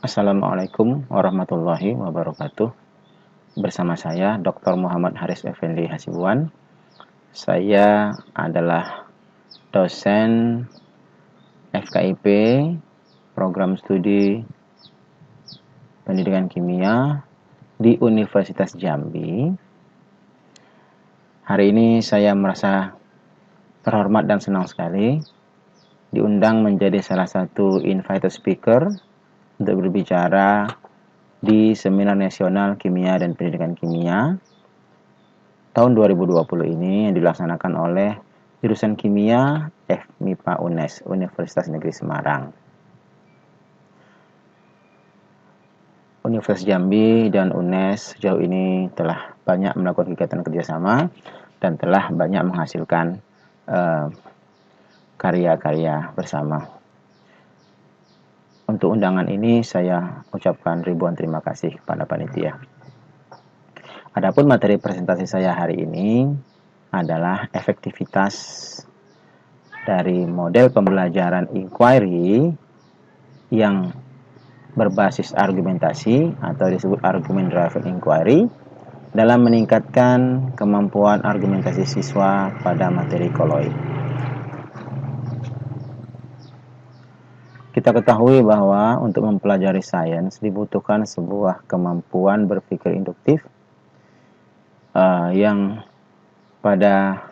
Assalamualaikum warahmatullahi wabarakatuh. Bersama saya Dr. Muhammad Haris Effendi Hasibuan. Saya adalah dosen FKIP Program Studi Pendidikan Kimia di Universitas Jambi. Hari ini saya merasa terhormat dan senang sekali diundang menjadi salah satu invited speaker untuk berbicara di Seminar Nasional Kimia dan Pendidikan Kimia tahun 2020 ini yang dilaksanakan oleh jurusan Kimia FMIPA UNES, Universitas Negeri Semarang. Universitas Jambi dan UNES sejauh ini telah banyak melakukan kegiatan kerjasama dan telah banyak menghasilkan karya-karya bersama. Untuk undangan ini saya ucapkan ribuan terima kasih kepada panitia. Adapun materi presentasi saya hari ini adalah efektivitas dari model pembelajaran inquiry yang berbasis argumentasi atau disebut argument driven inquiry dalam meningkatkan kemampuan argumentasi siswa pada materi koloid. Kita ketahui bahwa untuk mempelajari sains dibutuhkan sebuah kemampuan berpikir induktif yang pada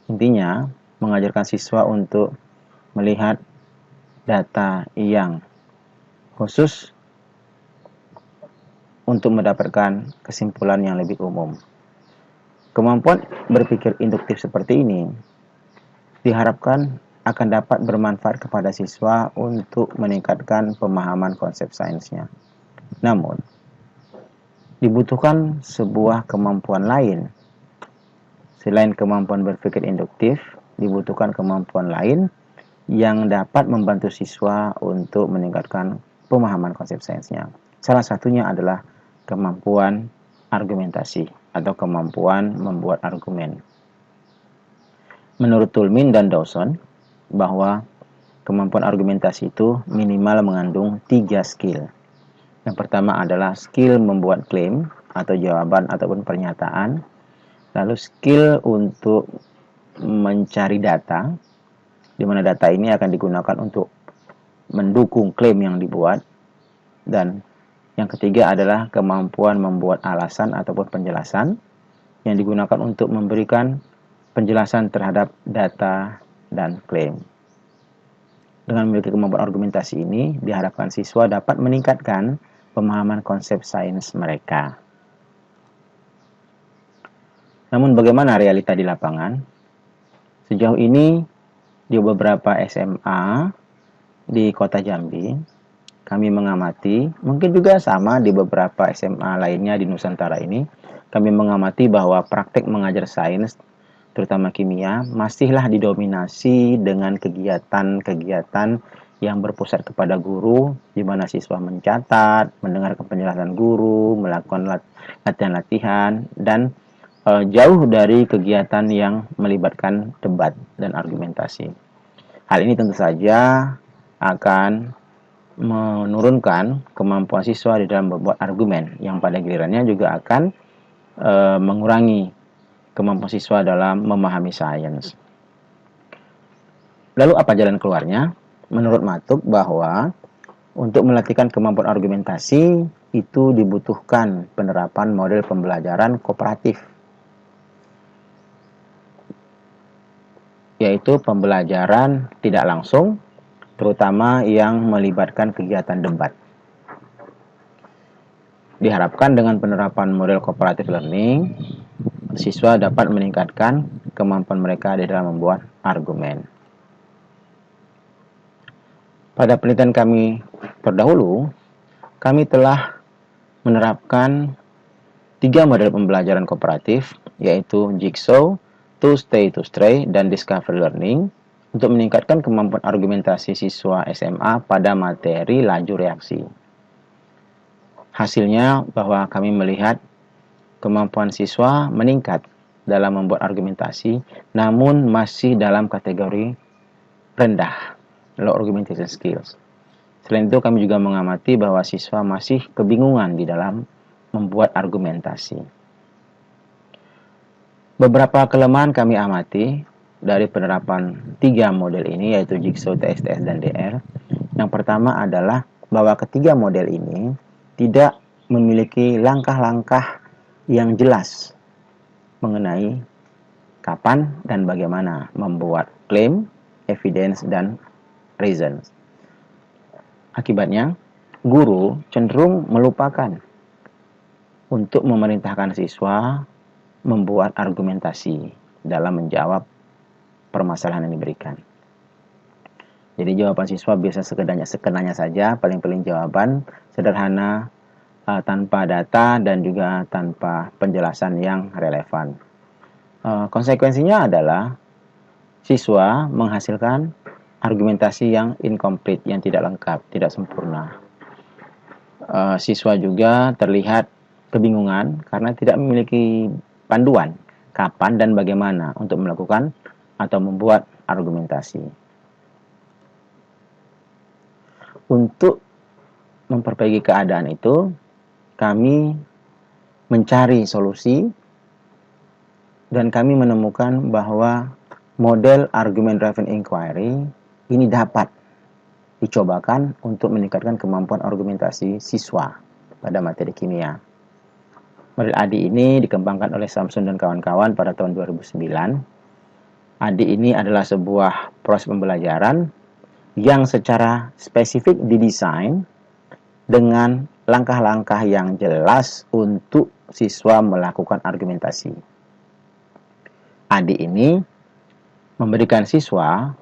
intinya mengajarkan siswa untuk melihat data yang khusus untuk mendapatkan kesimpulan yang lebih umum. Kemampuan berpikir induktif seperti ini diharapkan akan dapat bermanfaat kepada siswa untuk meningkatkan pemahaman konsep sainsnya. Namun, dibutuhkan sebuah kemampuan lain. Selain kemampuan berpikir induktif, dibutuhkan kemampuan lain yang dapat membantu siswa untuk meningkatkan pemahaman konsep sainsnya. Salah satunya adalah kemampuan argumentasi atau kemampuan membuat argumen. Menurut Toulmin dan Dawson, bahwa kemampuan argumentasi itu minimal mengandung 3 skill. Yang pertama adalah skill membuat klaim atau jawaban ataupun pernyataan. Lalu skill untuk mencari data, di mana data ini akan digunakan untuk mendukung klaim yang dibuat. Dan yang ketiga adalah kemampuan membuat alasan ataupun penjelasan yang digunakan untuk memberikan penjelasan terhadap data dan klaim. Dengan memiliki kemampuan argumentasi ini, diharapkan siswa dapat meningkatkan pemahaman konsep sains mereka. Namun bagaimana realita di lapangan? Sejauh ini di beberapa SMA di Kota Jambi, kami mengamati, mungkin juga sama di beberapa SMA lainnya di Nusantara ini, kami mengamati bahwa praktek mengajar sains, terutama kimia, masihlah didominasi dengan kegiatan-kegiatan yang berpusat kepada guru, di mana siswa mencatat, mendengarkan penjelasan guru, melakukan latihan-latihan, dan jauh dari kegiatan yang melibatkan debat dan argumentasi. Hal ini tentu saja akan menurunkan kemampuan siswa di dalam membuat argumen, yang pada gilirannya juga akan mengurangi kemampuan siswa dalam memahami sains. Lalu apa jalan keluarnya? Menurut Matub bahwa untuk melatihkan kemampuan argumentasi itu dibutuhkan penerapan model pembelajaran kooperatif, yaitu pembelajaran tidak langsung, terutama yang melibatkan kegiatan debat. Diharapkan dengan penerapan model cooperative learning, siswa dapat meningkatkan kemampuan mereka di dalam membuat argumen. Pada penelitian kami terdahulu, kami telah menerapkan 3 model pembelajaran kooperatif, yaitu Jigsaw, To Stay to Stray, dan Discovery Learning, untuk meningkatkan kemampuan argumentasi siswa SMA pada materi laju reaksi. Hasilnya bahwa kami melihat kemampuan siswa meningkat dalam membuat argumentasi, namun masih dalam kategori rendah, low argumentation skills. Selain itu, kami juga mengamati bahwa siswa masih kebingungan di dalam membuat argumentasi. Beberapa kelemahan kami amati dari penerapan 3 model ini, yaitu Jigsaw, TSTS, dan DR. Yang pertama adalah bahwa ketiga model ini tidak memiliki langkah-langkah yang jelas mengenai kapan dan bagaimana membuat klaim, evidence, dan reasons. Akibatnya, guru cenderung melupakan untuk memerintahkan siswa membuat argumentasi dalam menjawab permasalahan yang diberikan. Jadi jawaban siswa biasa sekedarnya saja, paling-paling jawaban sederhana, tanpa data dan juga tanpa penjelasan yang relevan. Konsekuensinya adalah siswa menghasilkan argumentasi yang incomplete, yang tidak lengkap, tidak sempurna. Siswa juga terlihat kebingungan karena tidak memiliki panduan kapan dan bagaimana untuk melakukan atau membuat argumentasi. Untuk memperbaiki keadaan itu, kami mencari solusi dan kami menemukan bahwa model argument driven inquiry ini dapat dicobakan untuk meningkatkan kemampuan argumentasi siswa pada materi kimia. Model ADI ini dikembangkan oleh Samsun dan kawan-kawan pada tahun 2009. ADI ini adalah sebuah proses pembelajaran yang secara spesifik didesain dengan langkah-langkah yang jelas untuk siswa melakukan argumentasi. ADI ini memberikan siswa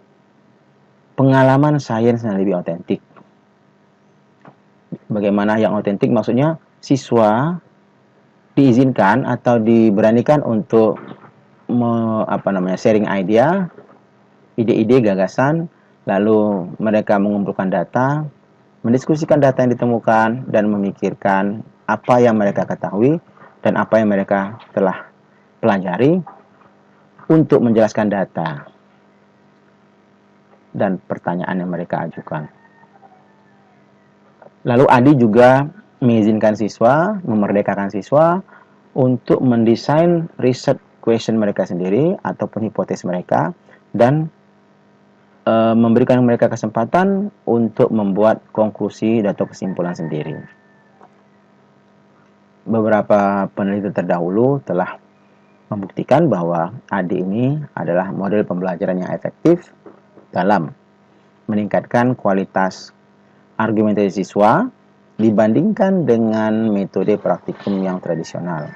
pengalaman sains yang lebih otentik. Bagaimana yang otentik? Maksudnya siswa diizinkan atau diberanikan untuk sharing ide-ide, gagasan, lalu mereka mengumpulkan data, mendiskusikan data yang ditemukan, dan memikirkan apa yang mereka ketahui dan apa yang mereka telah pelajari untuk menjelaskan data dan pertanyaan yang mereka ajukan. Lalu ADI juga mengizinkan siswa, memerdekakan siswa untuk mendesain riset question mereka sendiri ataupun hipotesis mereka dan memberikan mereka kesempatan untuk membuat konklusi atau kesimpulan sendiri. Beberapa peneliti terdahulu telah membuktikan bahwa ADI ini adalah model pembelajaran yang efektif dalam meningkatkan kualitas argumentasi siswa dibandingkan dengan metode praktikum yang tradisional.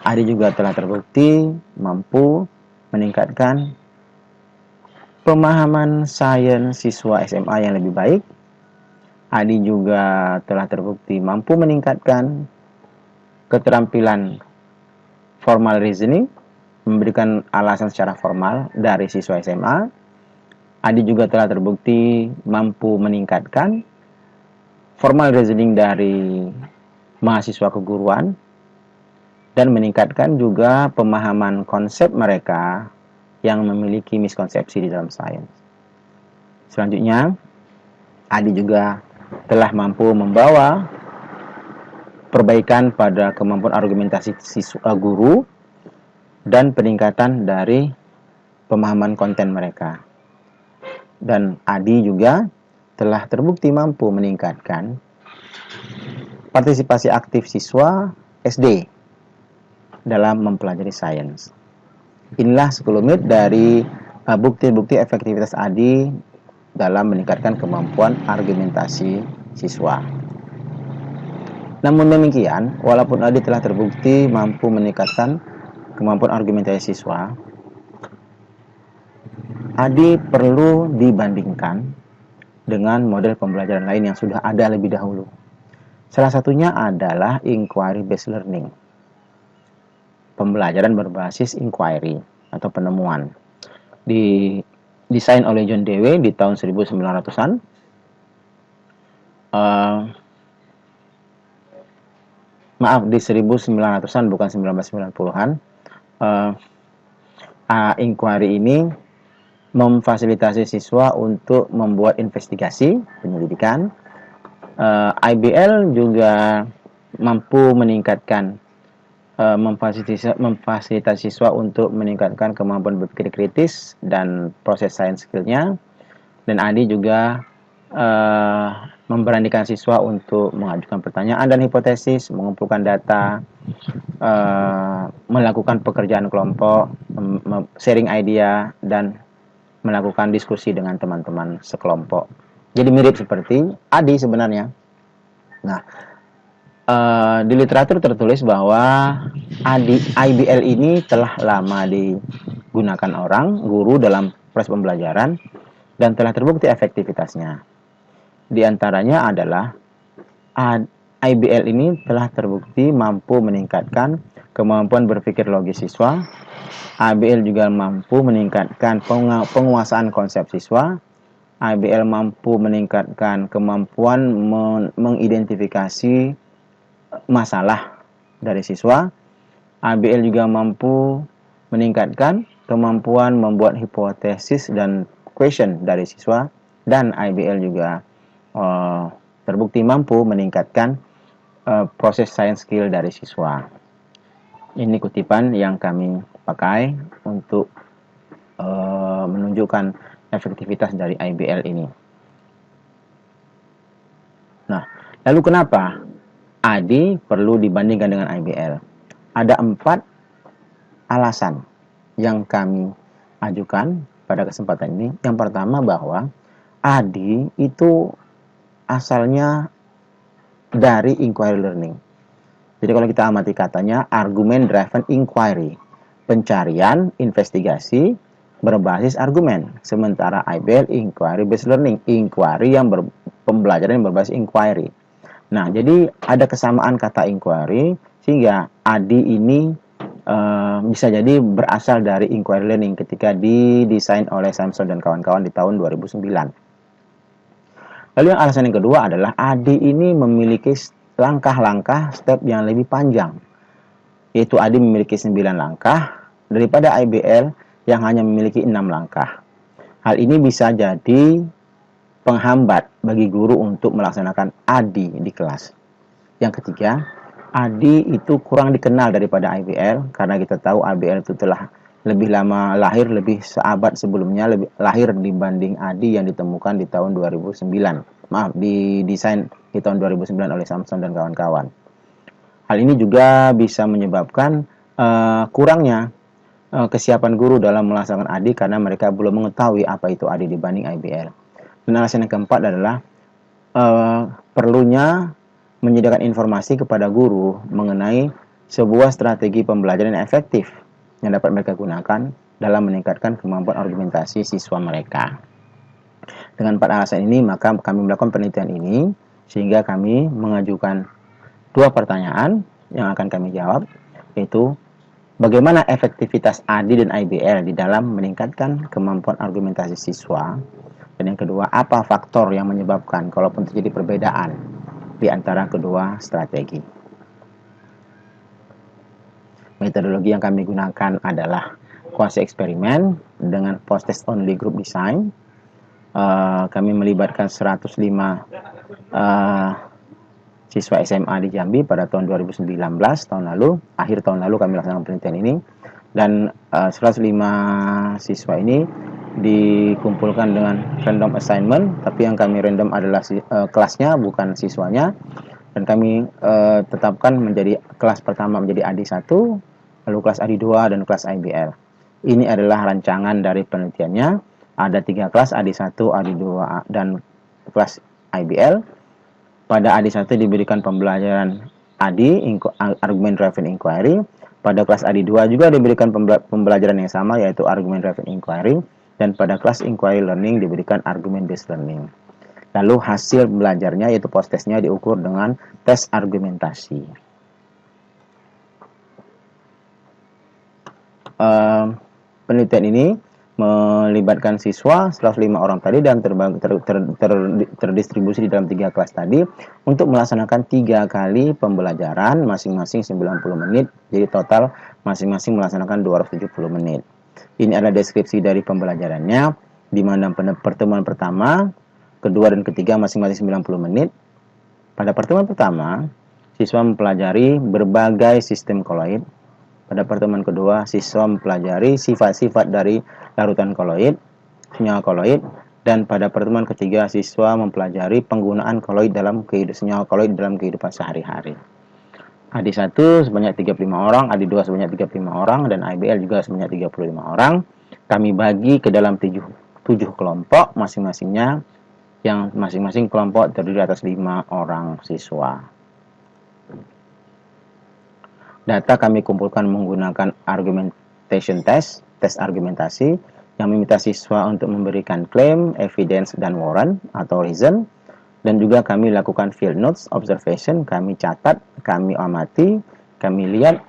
ADI juga telah terbukti mampu meningkatkan pemahaman sains siswa SMA yang lebih baik. ADI juga telah terbukti mampu meningkatkan keterampilan formal reasoning, memberikan alasan secara formal dari siswa SMA. ADI juga telah terbukti mampu meningkatkan formal reasoning dari mahasiswa keguruan dan meningkatkan juga pemahaman konsep mereka yang memiliki miskonsepsi di dalam sains. Selanjutnya, ADI juga telah mampu membawa perbaikan pada kemampuan argumentasi siswa guru dan peningkatan dari pemahaman konten mereka. Dan ADI juga telah terbukti mampu meningkatkan partisipasi aktif siswa SD dalam mempelajari sains. Inilah sekelumit dari bukti-bukti efektivitas ADI dalam meningkatkan kemampuan argumentasi siswa. Namun demikian, walaupun ADI telah terbukti mampu meningkatkan kemampuan argumentasi siswa, ADI perlu dibandingkan dengan model pembelajaran lain yang sudah ada lebih dahulu. Salah satunya adalah inquiry based learning. Pembelajaran berbasis inquiry atau penemuan. Didesain oleh John Dewey di tahun 1900-an. Di 1900-an bukan 1990-an. Inquiry ini memfasilitasi siswa untuk membuat investigasi penyelidikan. IBL juga mampu meningkatkan memfasilitasi siswa untuk meningkatkan kemampuan berpikir kritis dan proses science skill-nya. Dan ADI juga memberanikan siswa untuk mengajukan pertanyaan dan hipotesis, mengumpulkan data, melakukan pekerjaan kelompok, sharing idea, dan melakukan diskusi dengan teman-teman sekelompok. Jadi mirip seperti ADI sebenarnya. Nah, di literatur tertulis bahwa IBL ini telah lama digunakan orang, guru dalam proses pembelajaran, dan telah terbukti efektivitasnya. Di antaranya adalah IBL ini telah terbukti mampu meningkatkan kemampuan berpikir logis siswa. IBL juga mampu meningkatkan penguasaan konsep siswa. IBL mampu meningkatkan kemampuan mengidentifikasi masalah dari siswa. IBL juga mampu meningkatkan kemampuan membuat hipotesis dan question dari siswa. Dan IBL juga terbukti mampu meningkatkan proses science skill dari siswa. Ini kutipan yang kami pakai untuk menunjukkan efektivitas dari IBL ini. Nah, lalu kenapa ADI perlu dibandingkan dengan IBL? Ada 4 alasan yang kami ajukan pada kesempatan ini. Yang pertama bahwa ADI itu asalnya dari inquiry learning. Jadi kalau kita amati katanya argument driven inquiry, pencarian investigasi berbasis argumen. Sementara IBL inquiry based learning, inquiry yang pembelajaran yang berbasis inquiry. Nah, jadi ada kesamaan kata inquiry sehingga ADI ini bisa jadi berasal dari inquiry learning ketika didesain oleh Samson dan kawan-kawan di tahun 2009. Lalu yang alasan yang kedua adalah ADI ini memiliki langkah-langkah step yang lebih panjang. Yaitu ADI memiliki 9 langkah daripada IBL yang hanya memiliki 6 langkah. Hal ini bisa jadi penghambat bagi guru untuk melaksanakan ADI di kelas. Yang ketiga, ADI itu kurang dikenal daripada IBL karena kita tahu IBL itu telah lebih lama lahir, lebih seabad sebelumnya lahir dibanding ADI yang ditemukan di tahun 2009. Maaf, didesain di tahun 2009 oleh Samson dan kawan-kawan. Hal ini juga bisa menyebabkan kurangnya kesiapan guru dalam melaksanakan ADI karena mereka belum mengetahui apa itu ADI dibanding IBL. Dan alasan yang keempat adalah perlunya menyediakan informasi kepada guru mengenai sebuah strategi pembelajaran yang efektif yang dapat mereka gunakan dalam meningkatkan kemampuan argumentasi siswa mereka. Dengan 4 alasan ini, maka kami melakukan penelitian ini sehingga kami mengajukan 2 pertanyaan yang akan kami jawab, yaitu bagaimana efektivitas ADI dan IBL di dalam meningkatkan kemampuan argumentasi siswa? Dan yang kedua, apa faktor yang menyebabkan kalaupun terjadi perbedaan di antara kedua strategi? Metodologi yang kami gunakan adalah kuasi eksperimen dengan post-test only group design. Kami melibatkan 105 siswa SMA di Jambi pada tahun 2019, tahun lalu, akhir tahun lalu kami laksanakan penelitian ini. Dan 105 siswa ini dikumpulkan dengan random assignment, tapi yang kami random adalah kelasnya, bukan siswanya. Dan kami tetapkan menjadi kelas pertama menjadi ADI 1, lalu kelas ADI 2, dan kelas IBL. Ini adalah rancangan dari penelitiannya. Ada 3 kelas, ADI 1, ADI 2, dan kelas IBL. Pada ADI 1 diberikan pembelajaran ADI, Argument Driven Inquiry. Pada kelas ADI 2 juga diberikan pembelajaran yang sama, yaitu Argument Driven Inquiry. Dan pada kelas Inquiry Learning diberikan Argument Based Learning. Lalu hasil belajarnya, yaitu post-testnya, diukur dengan tes argumentasi. Penelitian ini melibatkan siswa 105 orang tadi dan terdistribusi di dalam 3 kelas tadi untuk melaksanakan 3 kali pembelajaran masing-masing 90 menit. Jadi total masing-masing melaksanakan 270 menit. Ini adalah deskripsi dari pembelajarannya, di mana pertemuan pertama, kedua, dan ketiga masing-masing 90 menit. Pada pertemuan pertama, siswa mempelajari berbagai sistem koloid. Pada pertemuan kedua, siswa mempelajari sifat-sifat dari larutan koloid, senyawa koloid, dan pada pertemuan ketiga, siswa mempelajari penggunaan koloid dalam senyawa koloid dalam kehidupan sehari-hari. AD1 sebanyak 35 orang, AD2 sebanyak 35 orang, dan IBL juga sebanyak 35 orang. Kami bagi ke dalam 7 kelompok masing-masingnya, yang masing-masing kelompok terdiri atas 5 orang siswa. Data kami kumpulkan menggunakan argumentation test, tes argumentasi, yang meminta siswa untuk memberikan klaim, evidence, dan warrant atau reason. Dan juga kami lakukan field notes, observation, kami catat, kami amati, kami lihat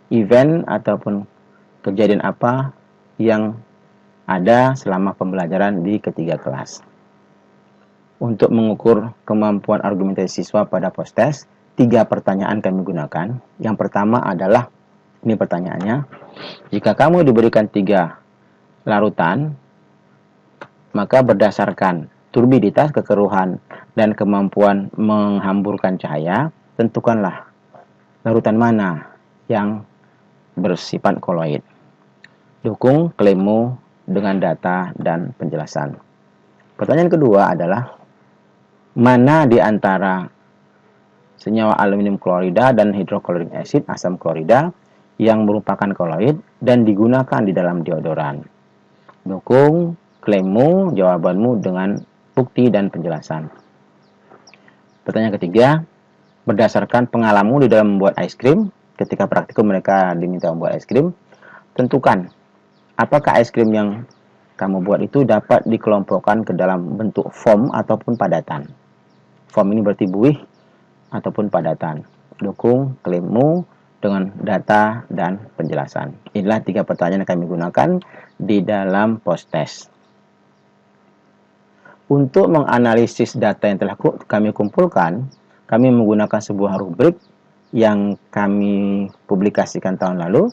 event ataupun kejadian apa yang ada selama pembelajaran di ketiga kelas. Untuk mengukur kemampuan argumentasi siswa pada post-test, 3 pertanyaan kami gunakan. Yang pertama adalah, ini pertanyaannya, jika kamu diberikan 3 larutan, maka berdasarkan turbiditas, kekeruhan, dan kemampuan menghamburkan cahaya, tentukanlah larutan mana yang bersifat koloid. Dukung klaimmu dengan data dan penjelasan. Pertanyaan kedua adalah, mana di antara senyawa aluminium klorida dan hidroklorik acid, asam klorida, yang merupakan koloid dan digunakan di dalam deodoran? Dukung klaimmu, jawabanmu dengan bukti dan penjelasan. Pertanyaan ketiga, berdasarkan pengalamanmu di dalam membuat es krim, ketika praktikum mereka diminta membuat es krim, tentukan apakah es krim yang kamu buat itu dapat dikelompokkan ke dalam bentuk foam ataupun padatan. Foam ini berarti buih ataupun padatan. Dukung klaimmu dengan data dan penjelasan. Inilah 3 pertanyaan yang kami gunakan di dalam post-test. Untuk menganalisis data yang telah kami kumpulkan, kami menggunakan sebuah rubrik yang kami publikasikan tahun lalu,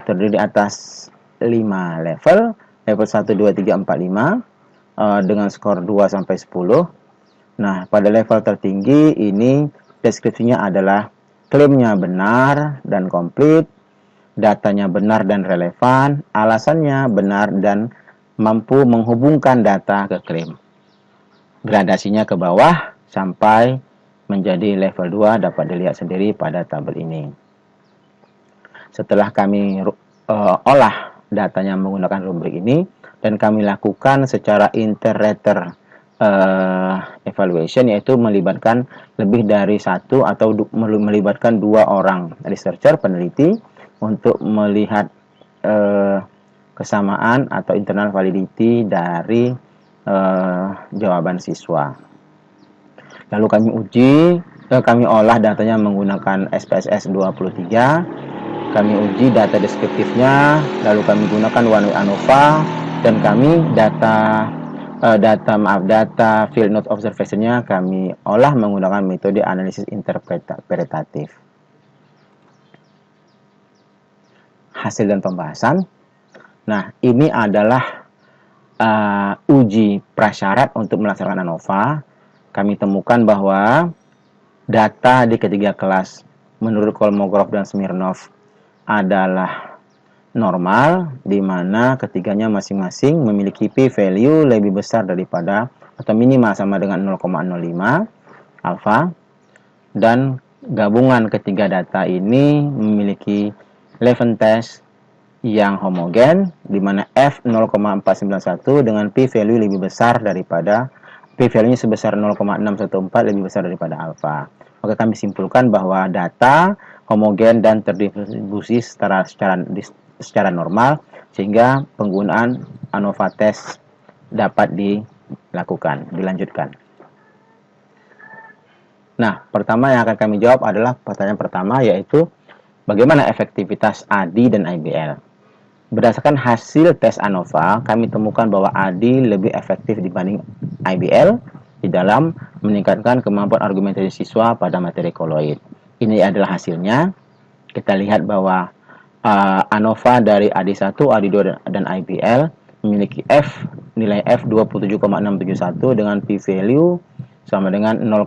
terdiri atas 5 level 1, 2, 3, 4, 5, dengan skor 2 sampai 10. Nah, pada level tertinggi ini deskripsinya adalah klaimnya benar dan komplit, datanya benar dan relevan, alasannya benar dan mampu menghubungkan data ke klaim. Gradasinya ke bawah sampai menjadi level 2 dapat dilihat sendiri pada tabel ini. Setelah kami olah datanya menggunakan rubrik ini dan kami lakukan secara inter-rater evaluation, yaitu melibatkan lebih dari 1 atau melibatkan 2 orang researcher, peneliti, untuk melihat kesamaan atau internal validity dari jawaban siswa. Lalu kami olah datanya menggunakan SPSS 23, kami uji data deskriptifnya, lalu kami gunakan one way ANOVA, dan kami data field note observation-nya kami olah menggunakan metode analisis interpretatif. Hasil dan pembahasan. Nah, ini adalah uji prasyarat untuk melaksanakan ANOVA. Kami temukan bahwa data di ketiga kelas menurut Kolmogorov dan Smirnov adalah normal, di mana ketiganya masing-masing memiliki p-value lebih besar daripada atau minimal sama dengan 0,05 alfa, dan gabungan ketiga data ini memiliki Levin test yang homogen, di mana F 0,491 dengan p-value lebih besar daripada p-value-nya sebesar 0,614 lebih besar daripada alfa. Maka kami simpulkan bahwa data homogen dan terdistribusi secara normal, sehingga penggunaan ANOVA test dapat dilanjutkan. Nah, pertama yang akan kami jawab adalah pertanyaan pertama, yaitu bagaimana efektivitas ADI dan IBL. Berdasarkan hasil tes ANOVA, kami temukan bahwa ADI lebih efektif dibanding IBL di dalam meningkatkan kemampuan argumentasi siswa pada materi koloid. Ini adalah hasilnya. Kita lihat bahwa ANOVA dari AD1, AD2 dan IBL memiliki nilai F 27,671 dengan p-value sama dengan 0,00,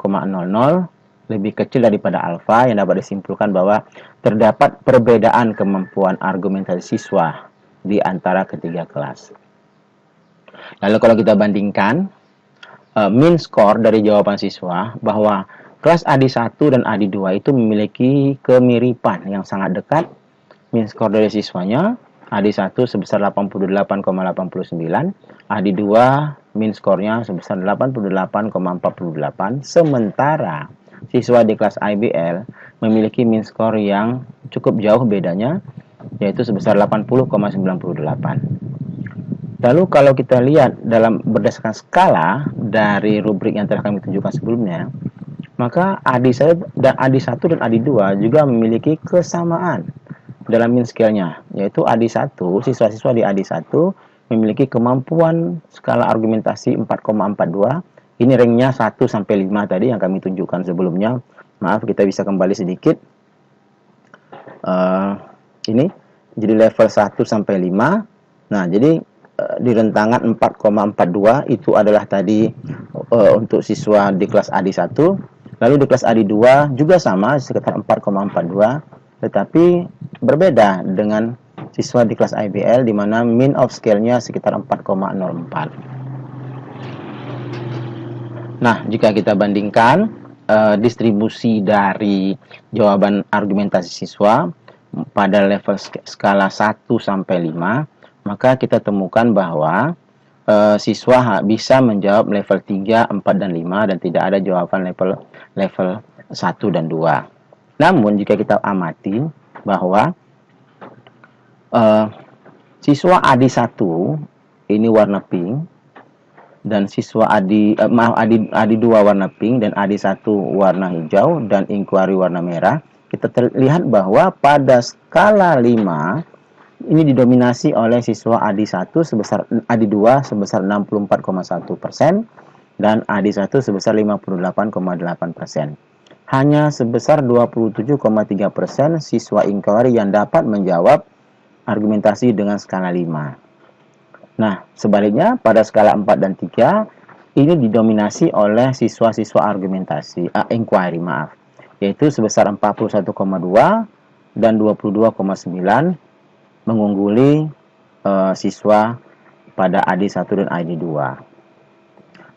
lebih kecil daripada alfa, yang dapat disimpulkan bahwa terdapat perbedaan kemampuan argumentasi siswa di antara ketiga kelas. Lalu kalau kita bandingkan mean score dari jawaban siswa, bahwa kelas AD1 dan AD2 itu memiliki kemiripan yang sangat dekat. Mean score dari siswanya AD1 sebesar 88,89, AD2 mean score-nya sebesar 88,48, sementara siswa di kelas IBL memiliki mean score yang cukup jauh bedanya, yaitu sebesar 80,98. Lalu kalau kita lihat berdasarkan skala dari rubrik yang telah kami tunjukkan sebelumnya, maka AD1 dan AD2 juga memiliki kesamaan dalam mean scale-nya, yaitu AD1, siswa-siswa di AD1 memiliki kemampuan skala argumentasi 4,42. Ini ranknya 1 sampai 5 tadi yang kami tunjukkan sebelumnya. Maaf, kita bisa kembali sedikit. Ini jadi level 1 sampai 5. Nah, jadi di rentangan 4,42 itu adalah tadi untuk siswa di kelas AD1. Lalu di kelas AD2 juga sama, sekitar 4,42, tetapi berbeda dengan siswa di kelas IBL, di mana mean of scale-nya sekitar 4,04. Nah, jika kita bandingkan distribusi dari jawaban argumentasi siswa pada level skala 1 sampai 5, maka kita temukan bahwa siswa bisa menjawab level 3, 4, dan 5, dan tidak ada jawaban level 1 dan 2. Namun, jika kita amati bahwa siswa AD1 ini warna pink, dan siswa AD2 warna pink, dan AD1 warna hijau, dan inquiry warna merah, kita terlihat bahwa pada skala 5 ini didominasi oleh siswa AD2 sebesar 64,1% dan AD1 sebesar 58,8%. Hanya sebesar 27,3% siswa inquiry yang dapat menjawab argumentasi dengan skala 5. Nah, sebaliknya pada skala 4 dan 3 ini didominasi oleh siswa-siswa inquiry, yaitu sebesar 41,2 dan 22,9, mengungguli siswa pada AD1 dan AD2.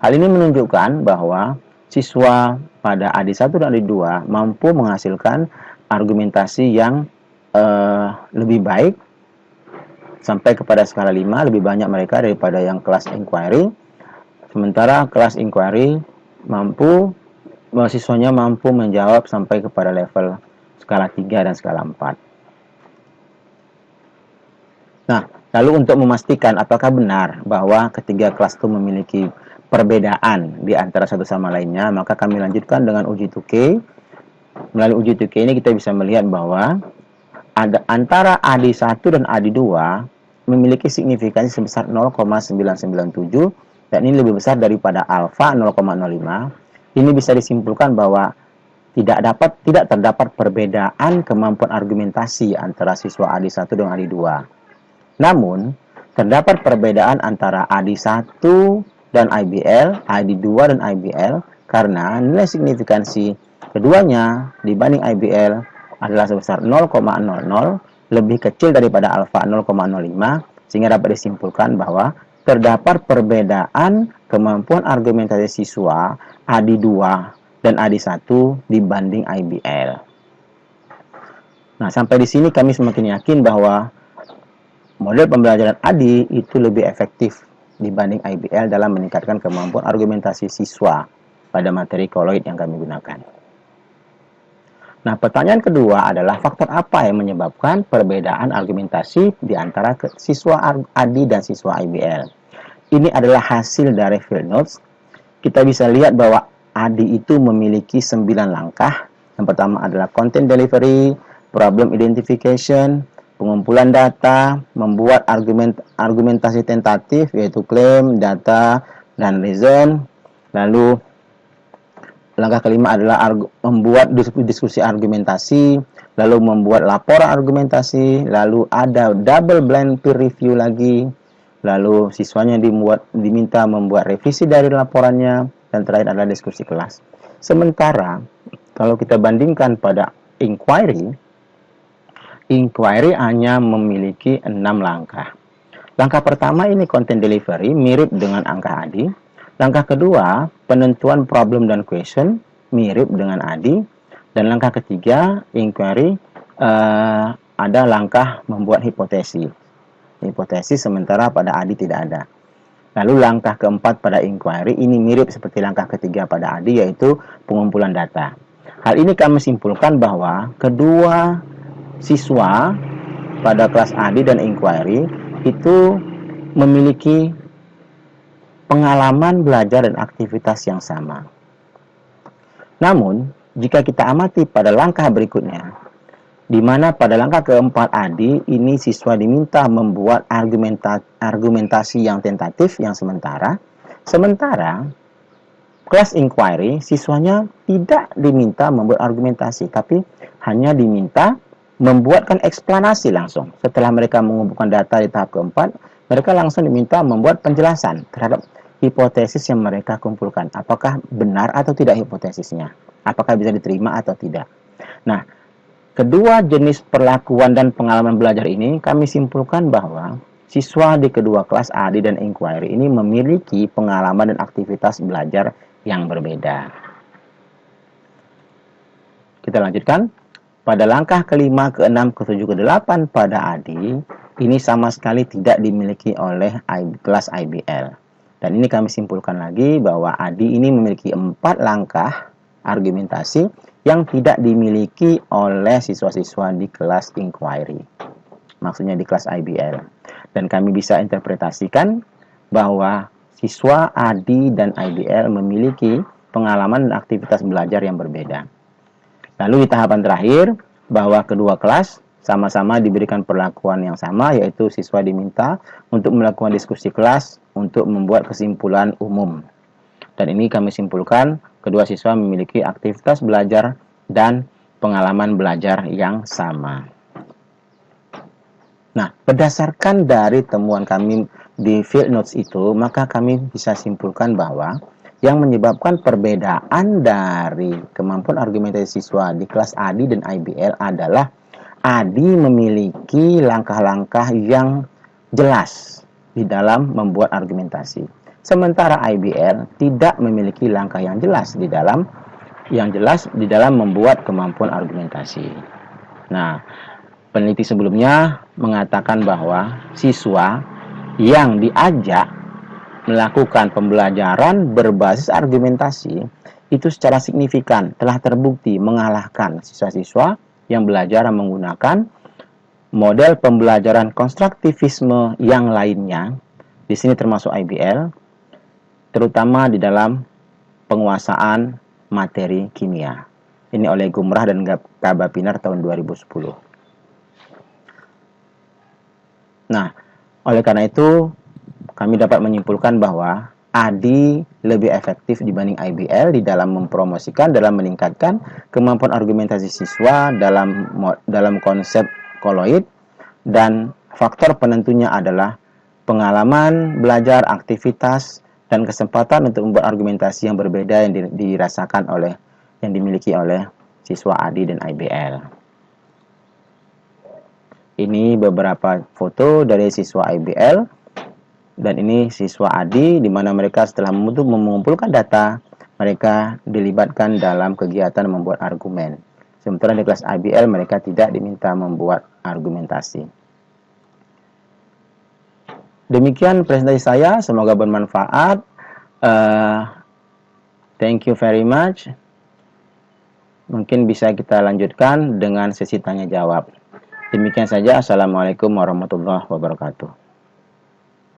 Hal ini menunjukkan bahwa siswa pada AD1 dan AD2 mampu menghasilkan argumentasi yang lebih baik sampai kepada skala 5, lebih banyak mereka daripada yang kelas inquiry. Sementara kelas inquiry siswanya mampu menjawab sampai kepada level skala 3 dan skala 4. Nah, lalu untuk memastikan apakah benar bahwa ketiga kelas itu memiliki perbedaan di antara satu sama lainnya, maka kami lanjutkan dengan uji 2K. Melalui uji 2K ini kita bisa melihat bahwa antara AD1 dan AD2 memiliki signifikansi sebesar 0,997, dan ini lebih besar daripada alfa 0,05. Ini bisa disimpulkan bahwa tidak terdapat perbedaan kemampuan argumentasi antara siswa AD1 dan AD2. Namun, terdapat perbedaan antara AD1 dan IBL, AD2 dan IBL, karena nilai signifikansi keduanya dibanding IBL adalah sebesar 0,00, lebih kecil daripada alfa 0,05, sehingga dapat disimpulkan bahwa terdapat perbedaan kemampuan argumentasi siswa AD2 dan AD1 dibanding IBL. Nah, sampai di sini kami semakin yakin bahwa model pembelajaran ADI itu lebih efektif dibanding IBL dalam meningkatkan kemampuan argumentasi siswa pada materi koloid yang kami gunakan. Nah, pertanyaan kedua adalah faktor apa yang menyebabkan perbedaan argumentasi di antara siswa ADI dan siswa IBL. Ini adalah hasil dari field notes. Kita bisa lihat bahwa ADI itu memiliki 9 langkah. Yang pertama adalah content delivery, problem identification, pengumpulan data, membuat argumentasi tentatif, yaitu claim, data, dan reason, lalu Langkah kelima adalah membuat diskusi argumentasi, lalu membuat laporan argumentasi, lalu ada double blind peer review lagi, lalu siswanya diminta membuat revisi dari laporannya, dan terakhir adalah diskusi kelas. Sementara kalau kita bandingkan pada inquiry hanya memiliki 6 langkah. Langkah pertama ini content delivery, mirip dengan angka ADI. Langkah kedua, penentuan problem dan question, mirip dengan ADI. Dan langkah ketiga, inquiry, ada langkah membuat hipotesis. Hipotesis sementara pada ADI tidak ada. Lalu langkah keempat pada inquiry, ini mirip seperti langkah ketiga pada ADI, yaitu pengumpulan data. Hal ini kami simpulkan bahwa kedua siswa pada kelas ADI dan inquiry itu memiliki pengalaman belajar dan aktivitas yang sama. Namun, jika kita amati pada langkah berikutnya, di mana pada langkah keempat ADI, ini siswa diminta membuat argumentasi yang tentatif, yang sementara kelas inquiry, siswanya tidak diminta membuat argumentasi, tapi hanya diminta membuatkan eksplanasi langsung. Setelah mereka mengumpulkan data di tahap keempat, mereka langsung diminta membuat penjelasan terhadap hipotesis yang mereka kumpulkan. Apakah benar atau tidak hipotesisnya? Apakah bisa diterima atau tidak? Nah, kedua jenis perlakuan dan pengalaman belajar ini kami simpulkan bahwa siswa di kedua kelas ADI dan inquiry ini memiliki pengalaman dan aktivitas belajar yang berbeda. Kita lanjutkan. Pada langkah kelima, keenam, ketujuh, kedelapan pada ADI, ini sama sekali tidak dimiliki oleh kelas IBL. Dan ini kami simpulkan lagi bahwa ADI ini memiliki 4 langkah argumentasi yang tidak dimiliki oleh siswa-siswa di kelas inquiry. Maksudnya di kelas IBL. Dan kami bisa interpretasikan bahwa siswa ADI dan IBL memiliki pengalaman dan aktivitas belajar yang berbeda. Lalu di tahapan terakhir, bahwa kedua kelas sama-sama diberikan perlakuan yang sama, yaitu siswa diminta untuk melakukan diskusi kelas untuk membuat kesimpulan umum. Dan ini kami simpulkan, kedua siswa memiliki aktivitas belajar dan pengalaman belajar yang sama. Nah, berdasarkan dari temuan kami di field notes itu, maka kami bisa simpulkan bahwa yang menyebabkan perbedaan dari kemampuan argumentasi siswa di kelas ADI dan IBL adalah ADI memiliki langkah-langkah yang jelas di dalam membuat argumentasi. Sementara IBL tidak memiliki langkah yang jelas di dalam membuat kemampuan argumentasi. Nah, peneliti sebelumnya mengatakan bahwa siswa yang diajak melakukan pembelajaran berbasis argumentasi itu secara signifikan telah terbukti mengalahkan siswa-siswa yang belajar menggunakan model pembelajaran konstruktivisme yang lainnya. Di sini termasuk IBL, terutama di dalam penguasaan materi kimia. Ini oleh Gumrah dan Kabapinar tahun 2010. Nah, oleh karena itu kami dapat menyimpulkan bahwa ADI lebih efektif dibanding IBL di dalam mempromosikan, dalam meningkatkan kemampuan argumentasi siswa dalam konsep koloid, dan faktor penentunya adalah pengalaman belajar, aktivitas, dan kesempatan untuk membuat argumentasi yang berbeda yang dimiliki oleh siswa ADI dan IBL. Ini beberapa foto dari siswa IBL. Dan ini siswa ADI, di mana mereka setelah mengumpulkan data, mereka dilibatkan dalam kegiatan membuat argumen. Sementara di kelas IBL mereka tidak diminta membuat argumentasi. Demikian presentasi saya, semoga bermanfaat. Thank you very much. Mungkin bisa kita lanjutkan dengan sesi tanya jawab. Demikian saja. Assalamualaikum warahmatullahi wabarakatuh.